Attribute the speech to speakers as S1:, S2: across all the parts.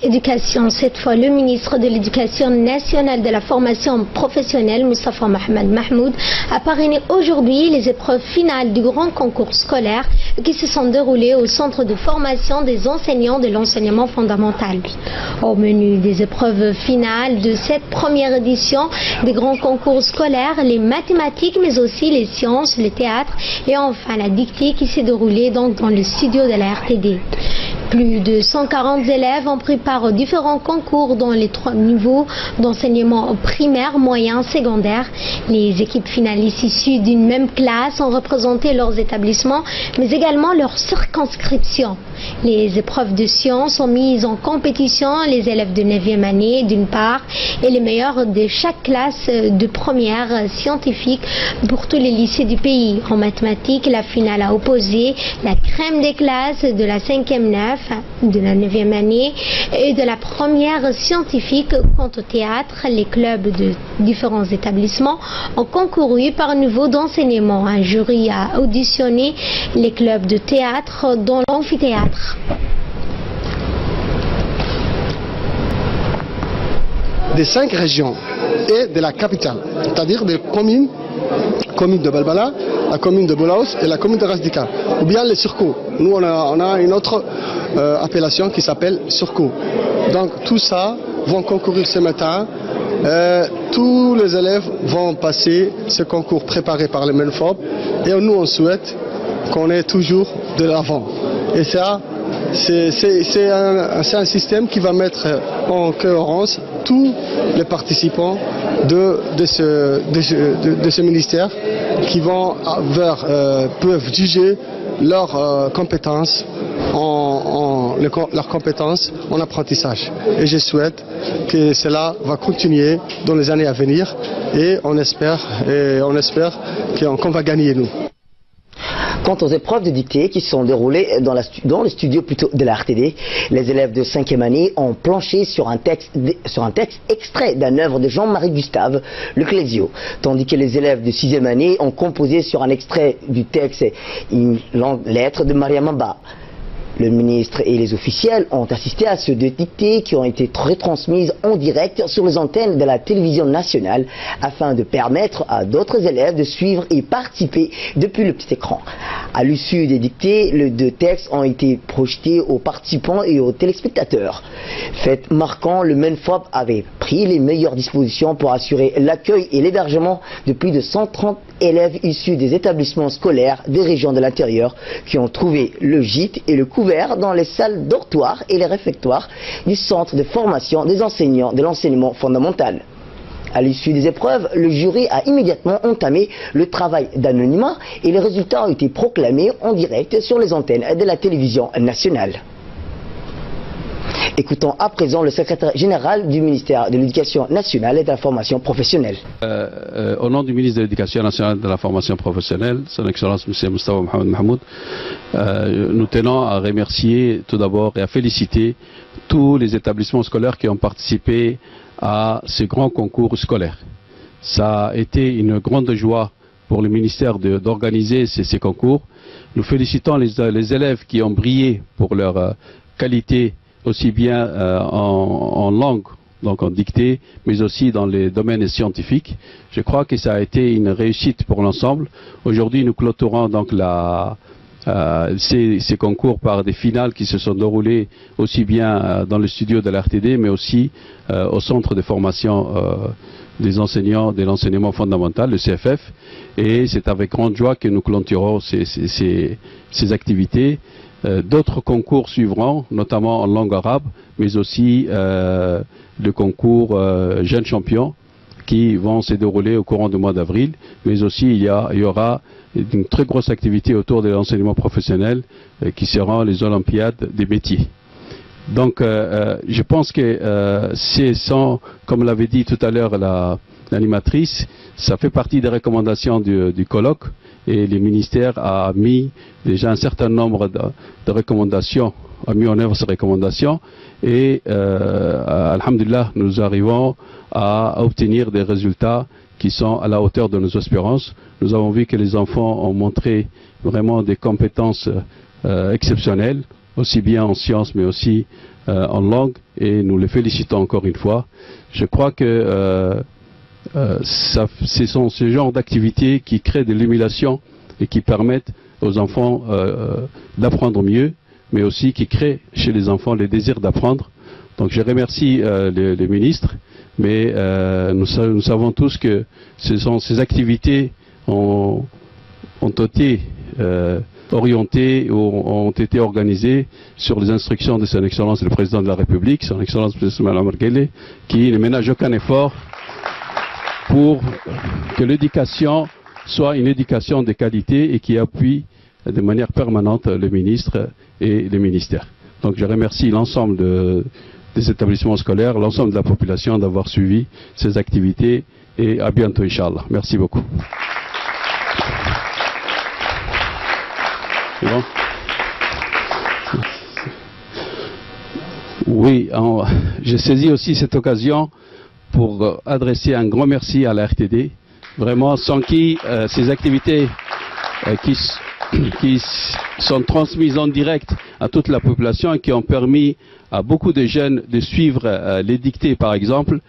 S1: éducation. Cette fois, le ministre de l'Éducation nationale de la formation professionnelle, Moustapha Mohamed Mahmoud, a parrainé aujourd'hui les épreuves finales du grand concours scolaire qui se sont déroulées au centre de formation des enseignants de l'enseignement fondamental. Au menu des épreuves finales de cette première édition des grands concours scolaires, les mathématiques, mais aussi les sciences, le théâtre et enfin la dictée qui s'est déroulée donc dans le studio de la RTD. Plus de 140 élèves ont pris part aux différents concours dans les 3 niveaux d'enseignement primaire, moyen, secondaire. Les équipes finalistes issues d'une même classe ont représenté leurs établissements, mais également leur circonscription. Les épreuves de sciences ont mis en compétition les élèves de 9e année d'une part et les meilleurs de chaque classe de première scientifique pour tous les lycées du pays. En mathématiques, la finale a opposé la crème des classes de la 5e 9, de la 9e année et de la première scientifique. Quant au théâtre, les clubs de différents établissements ont concouru par niveau d'enseignement. Un jury a auditionné les clubs de théâtre dans l'amphithéâtre.
S2: Des 5 régions et de la capitale, c'est-à-dire des communes de Balbala, la commune de Boulaous et la commune de Rasdika, ou bien les surcoûts. Nous on a une autre appellation qui s'appelle surcoût. Donc tout ça vont concourir ce matin. Tous les élèves vont passer ce concours préparé par les MENFOP et nous on souhaite qu'on ait toujours de l'avant. Et ça, c'est un système qui va mettre en cohérence tous les participants de ce ministère qui peuvent juger leurs compétences leurs compétences en apprentissage. Et je souhaite que cela va continuer dans les années à venir et on espère qu'on va gagner nous.
S3: Quant aux épreuves de dictée qui se sont déroulées dans le studio plutôt de la RTD, les élèves de 5e année ont planché sur un texte extrait d'une œuvre de Jean-Marie Gustave, Le Clésio, tandis que les élèves de 6e année ont composé sur un extrait du texte Une lettre de Mariam Abba. Le ministre et les officiels ont assisté à ces 2 dictées qui ont été retransmises en direct sur les antennes de la télévision nationale afin de permettre à d'autres élèves de suivre et participer depuis le petit écran. À l'issue des dictées, les 2 textes ont été projetés aux participants et aux téléspectateurs. Fait marquant, le MENFOP avait pris les meilleures dispositions pour assurer l'accueil et l'hébergement de plus de 130 élèves issus des établissements scolaires des régions de l'intérieur qui ont trouvé le gîte et le couvert dans les salles dortoirs et les réfectoires du centre de formation des enseignants de l'enseignement fondamental. À l'issue des épreuves, le jury a immédiatement entamé le travail d'anonymat et les résultats ont été proclamés en direct sur les antennes de la télévision nationale. Écoutons à présent le secrétaire général du ministère de l'Éducation nationale et de la formation professionnelle.
S4: Au nom du ministre de l'Éducation nationale et de la formation professionnelle, son Excellence M. Moustapha Mohamed Mahmoud, nous tenons à remercier tout d'abord et à féliciter tous les établissements scolaires qui ont participé à ce grand concours scolaire. Ça a été une grande joie pour le ministère d'organiser ces concours. Nous félicitons les élèves qui ont brillé pour leur qualité aussi bien en langue, donc en dictée, mais aussi dans les domaines scientifiques. Je crois que ça a été une réussite pour l'ensemble. Aujourd'hui, nous clôturons donc ces concours par des finales qui se sont déroulées aussi bien dans le studio de l'RTD, mais aussi au centre de formation des enseignants de l'enseignement fondamental, le CFF. Et c'est avec grande joie que nous clôturons ces activités. D'autres concours suivront, notamment en langue arabe, mais aussi le concours Jeunes Champions qui vont se dérouler au courant du mois d'avril. Mais aussi il y aura une très grosse activité autour de l'enseignement professionnel qui seront les Olympiades des métiers. Donc je pense que comme l'avait dit tout à l'heure l'animatrice, ça fait partie des recommandations du colloque. Et le ministère a mis déjà un certain nombre de recommandations, a mis en œuvre ces recommandations et alhamdulillah, nous arrivons à obtenir des résultats qui sont à la hauteur de nos espérances. Nous avons vu que les enfants ont montré vraiment des compétences exceptionnelles aussi bien en sciences mais aussi en langue, et nous les félicitons encore une fois. Je crois que ce sont ce genre d'activités qui créent de l'émulation et qui permettent aux enfants d'apprendre mieux, mais aussi qui créent chez les enfants le désir d'apprendre. Donc je remercie les ministres, mais nous savons tous que ces activités ont été orientées ou ont été organisées sur les instructions de son Excellence le Président de la République, son Excellence le Président Marguerite, qui ne ménage aucun effort pour que l'éducation soit une éducation de qualité et qui appuie de manière permanente les ministres et les ministères. Donc je remercie l'ensemble des établissements scolaires, l'ensemble de la population d'avoir suivi ces activités, et à bientôt, Inch'Allah. Merci beaucoup. C'est bon? Oui, j'ai saisi aussi cette occasion pour adresser un grand merci à la RTD, vraiment sans qui ces activités qui sont transmises en direct à toute la population et qui ont permis à beaucoup de jeunes de suivre les dictées par exemple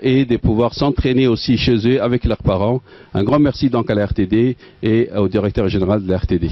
S4: et de pouvoir s'entraîner aussi chez eux avec leurs parents. Un grand merci donc à la RTD et au directeur général de la RTD.